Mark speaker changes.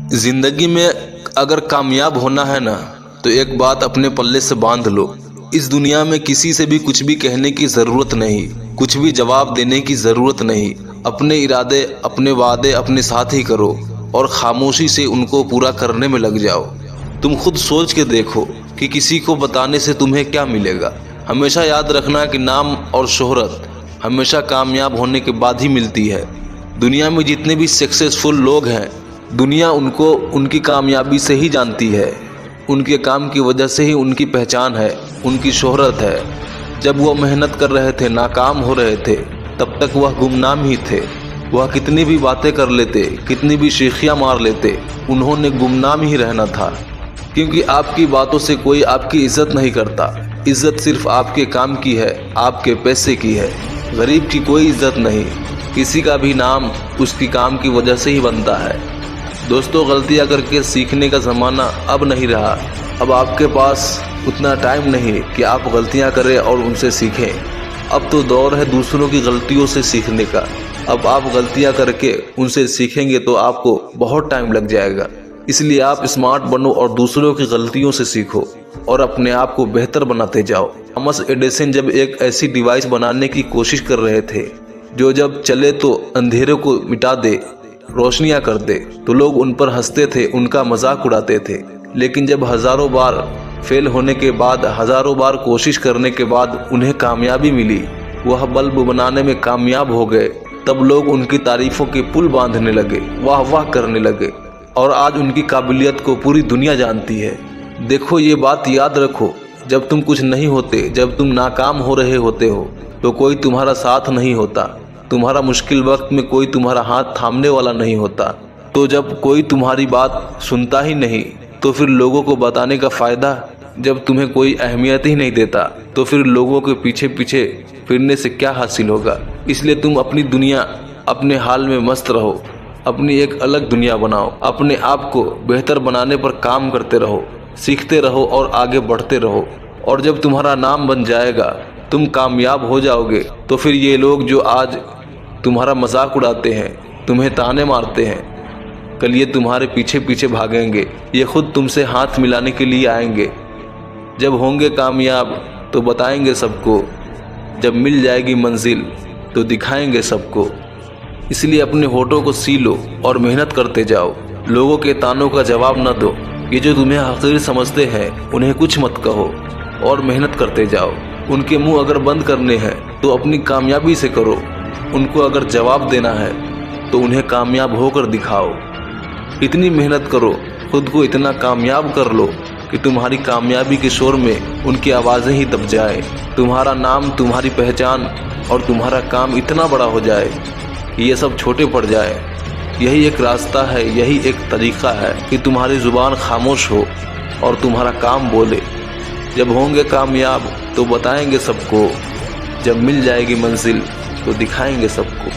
Speaker 1: जिंदगी में अगर कामयाब होना है ना तो एक बात अपने पल्ले से बांध लो। इस दुनिया में किसी से भी कुछ भी कहने की ज़रूरत नहीं, कुछ भी जवाब देने की ज़रूरत नहीं। अपने इरादे, अपने वादे अपने साथ ही करो और खामोशी से उनको पूरा करने में लग जाओ। तुम खुद सोच के देखो कि किसी को बताने से तुम्हें क्या मिलेगा। हमेशा याद रखना कि नाम और शोहरत हमेशा कामयाब होने के बाद ही मिलती है। दुनिया में जितने भी सक्सेसफुल लोग हैं, दुनिया उनको उनकी कामयाबी से ही जानती है। उनके काम की वजह से ही उनकी पहचान है, उनकी शोहरत है। जब वह मेहनत कर रहे थे, नाकाम हो रहे थे, तब तक वह गुमनाम ही थे। वह कितनी भी बातें कर लेते, कितनी भी शीखियाँ मार लेते, उन्होंने गुमनाम ही रहना था। क्योंकि आपकी बातों से कोई आपकी इज्जत नहीं करता। इज्जत सिर्फ आपके काम की है, आपके पैसे की है। गरीब की कोई इज्जत नहीं। किसी का भी नाम उसकी काम की वजह से ही बनता है। दोस्तों, गलतियां करके सीखने का ज़माना अब नहीं रहा। अब आपके पास उतना टाइम नहीं कि आप गलतियां करें और उनसे सीखें। अब तो दौर है दूसरों की गलतियों से सीखने का। अब आप गलतियां करके उनसे सीखेंगे तो आपको बहुत टाइम लग जाएगा। इसलिए आप स्मार्ट बनो और दूसरों की गलतियों से सीखो और अपने आप को बेहतर बनाते जाओ। थॉमस एडिसन जब एक ऐसी डिवाइस बनाने की कोशिश कर रहे थे जो जब चले तो अंधेरे को मिटा दे, रोशनियां कर दे, तो लोग उन पर हंसते थे, उनका मजाक उड़ाते थे। लेकिन जब हजारों बार फेल होने के बाद, हजारों बार कोशिश करने के बाद उन्हें कामयाबी मिली, वह बल्ब बनाने में कामयाब हो गए, तब लोग उनकी तारीफों के पुल बांधने लगे, वाह वाह करने लगे और आज उनकी काबिलियत को पूरी दुनिया जानती है। देखो, ये बात याद रखो, जब तुम कुछ नहीं होते, जब तुम नाकाम हो रहे होते हो, तो कोई तुम्हारा साथ नहीं होता। तुम्हारा मुश्किल वक्त में कोई तुम्हारा हाथ थामने वाला नहीं होता। तो जब कोई तुम्हारी बात सुनता ही नहीं, तो फिर लोगों को बताने का फ़ायदा। जब तुम्हें कोई अहमियत ही नहीं देता, तो फिर लोगों के पीछे पीछे फिरने से क्या हासिल होगा। इसलिए तुम अपनी दुनिया, अपने हाल में मस्त रहो, अपनी एक अलग दुनिया बनाओ। अपने आप को बेहतर बनाने पर काम करते रहो, सीखते रहो और आगे बढ़ते रहो। और जब तुम्हारा नाम बन जाएगा, तुम कामयाब हो जाओगे, तो फिर ये लोग जो आज तुम्हारा मजाक उड़ाते हैं, तुम्हें ताने मारते हैं, कल ये तुम्हारे पीछे पीछे भागेंगे। ये खुद तुमसे हाथ मिलाने के लिए आएंगे। जब होंगे कामयाब तो बताएंगे सबको, जब मिल जाएगी मंजिल तो दिखाएंगे सबको। इसलिए अपने होठों को सी लो और मेहनत करते जाओ। लोगों के तानों का जवाब न दो। ये जो तुम्हें हकीर समझते हैं, उन्हें कुछ मत कहो और मेहनत करते जाओ। उनके मुंह अगर बंद करने हैं तो अपनी कामयाबी से करो। उनको अगर जवाब देना है तो उन्हें कामयाब होकर दिखाओ। इतनी मेहनत करो, खुद को इतना कामयाब कर लो कि तुम्हारी कामयाबी के शोर में उनकी आवाज़ें ही दब जाए। तुम्हारा नाम, तुम्हारी पहचान और तुम्हारा काम इतना बड़ा हो जाए कि ये सब छोटे पड़ जाए। यही एक रास्ता है, यही एक तरीक़ा है कि तुम्हारी ज़ुबान खामोश हो और तुम्हारा काम बोले। जब होंगे कामयाब तो बताएंगे सबको, जब मिल जाएगी मंजिल तो दिखाएंगे सबको।